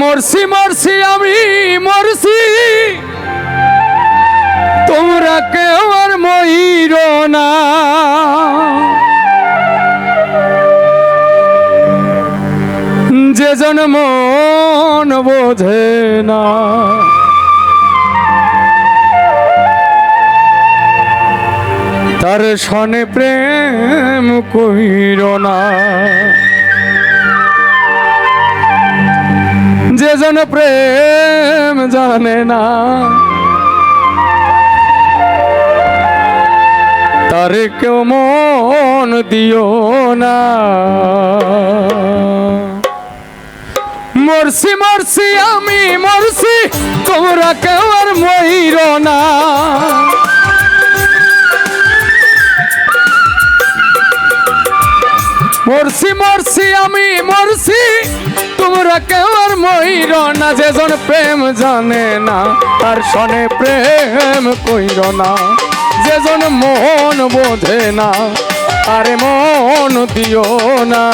মরছি মরছি আমি মরছি, তোমরা কেউ আর মইর না। যে জন মন বোঝে না, তার সনে প্রেম কইর না। যে জন প্রেম জানে না, তার কেউ মন দিও না। মরছি মরছি আমি মরছি, তোমরা কেউ আর মইর না। মরছি মরছি আমি মরছি, তোমরা কেউ আর মইর না। যে জন প্রেম জানে না, তার সনে প্রেম কইর না। যে জন মন বোঝে না, আরে মন দিও না।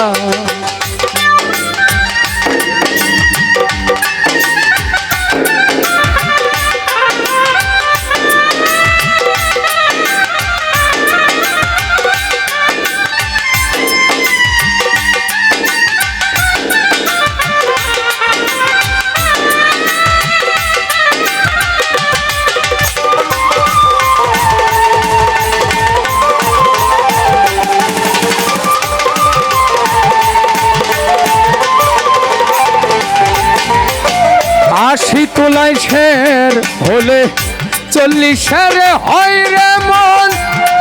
আশি তোলায় শের হলে 40 হয় রে মন।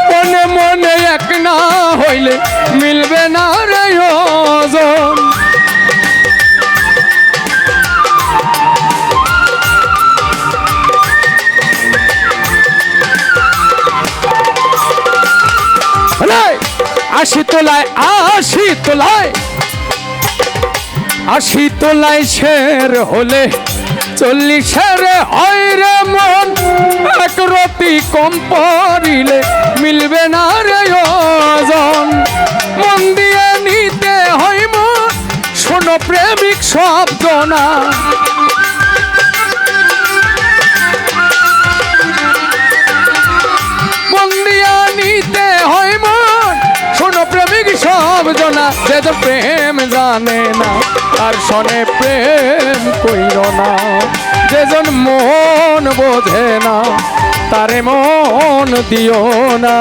মনে মনে এক না হইলে মিলবে না রে ওজন। আশি তোলায় আশি তোলায় আশি তোলায় শের হলে 40 হয় রে মন। এক রতি কম পড়িলে মিলবে না রে ওজন। মন দিয়ে নিতে হয় মন, শোনো প্রেমিক শব্দ না। মন দিয়ে নিতে হয় মন, শোনো প্রেমিক শব্দ না। যে তো প্রেম জানে না, তার সনে প্রেম কইর না। যে জন মন বোঝে না, তারে মন দিও না।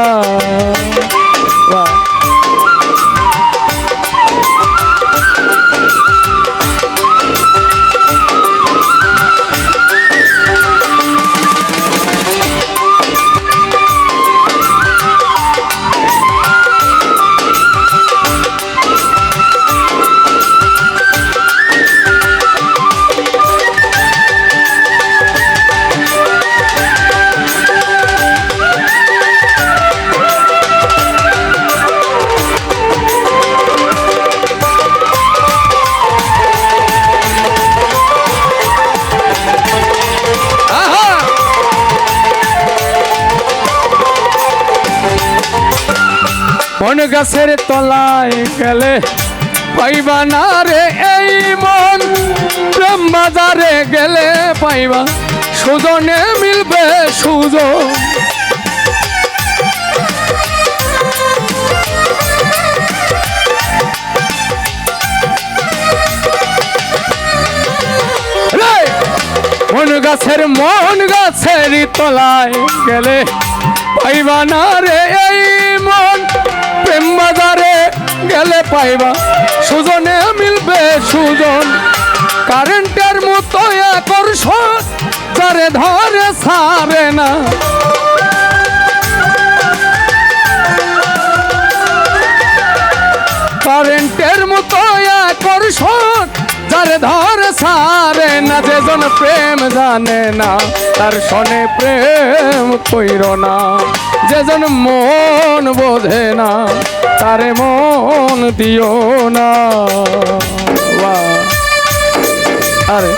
বন গাছের তলায় গেলে পাইবা না রে এই মন। প্রেম বাজারে গেলে পাইবা, সুজনে মিলবে সুজন। মন গাছের তলায় গেলে পাইবা না রে এই মন। প্রেম বাজারে গেলে পাইবা, সুজনে মিলবে সুজন। কারেন্টের মতো আকর্ষণ, যারে ধরে ছাড়ে না। কারেন্টের মতো আকর্ষণ, যারে ধরে ছাড়ে না। যে জন প্রেম জানে না, তার সনে প্রেম কইর না। যে জন মন বোঝে না, তারে মন দিও না। আরে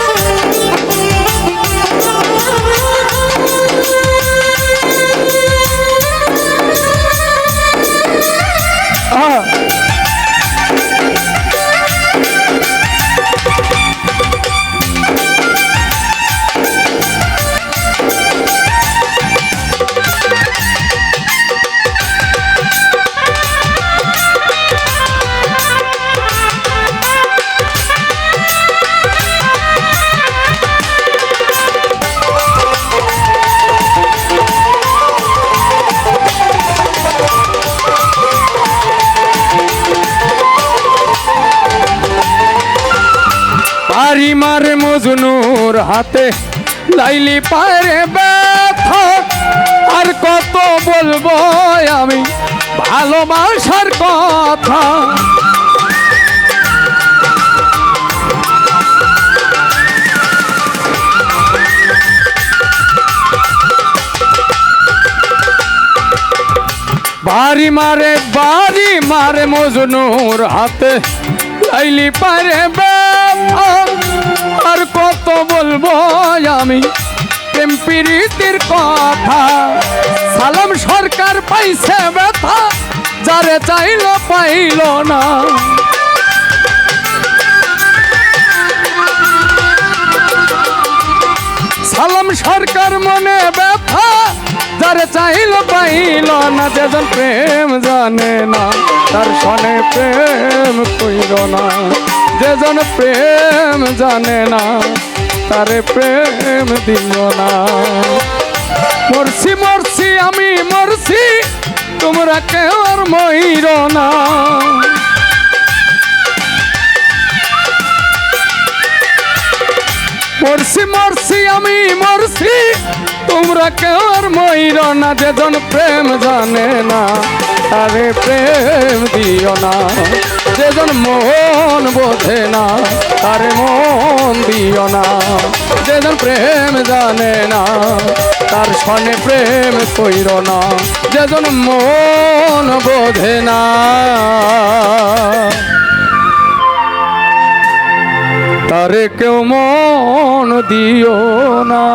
বাড়ি মারে মজনুর হাতে লাইলি পারে ব্যথা আর কত বলবো আমি ভালোবাসার কথা বাড়ি মারে মজনুর হাতে লাইলি পারে ব্যথা আর কত বলবো আমি প্রেম প্রীতির কথা সালাম সরকার পাইছে ব্যথা যারে চাইলো পাইল না সালাম সরকার মনে ব্যথা যারে চাইল পাইল না যেজন প্রেম জানে না তার সনে প্রেম কইল না যেজন প্রেম জানে না তারে প্রেম দিল না মরছি মরছি আমি মরছি তোমরা কেউ আর মইর না মরছি মরছি আমি মরছি তোমরা কেউ আর মইর না যেজন প্রেম জানে না তারে প্রেম দিও না যেজন মন বোঝে না তারে মন দিও না যেজন প্রেম জানে না তার সনে প্রেম কইর না যেজন মন বোঝে না তারে কেউ মন দিও না।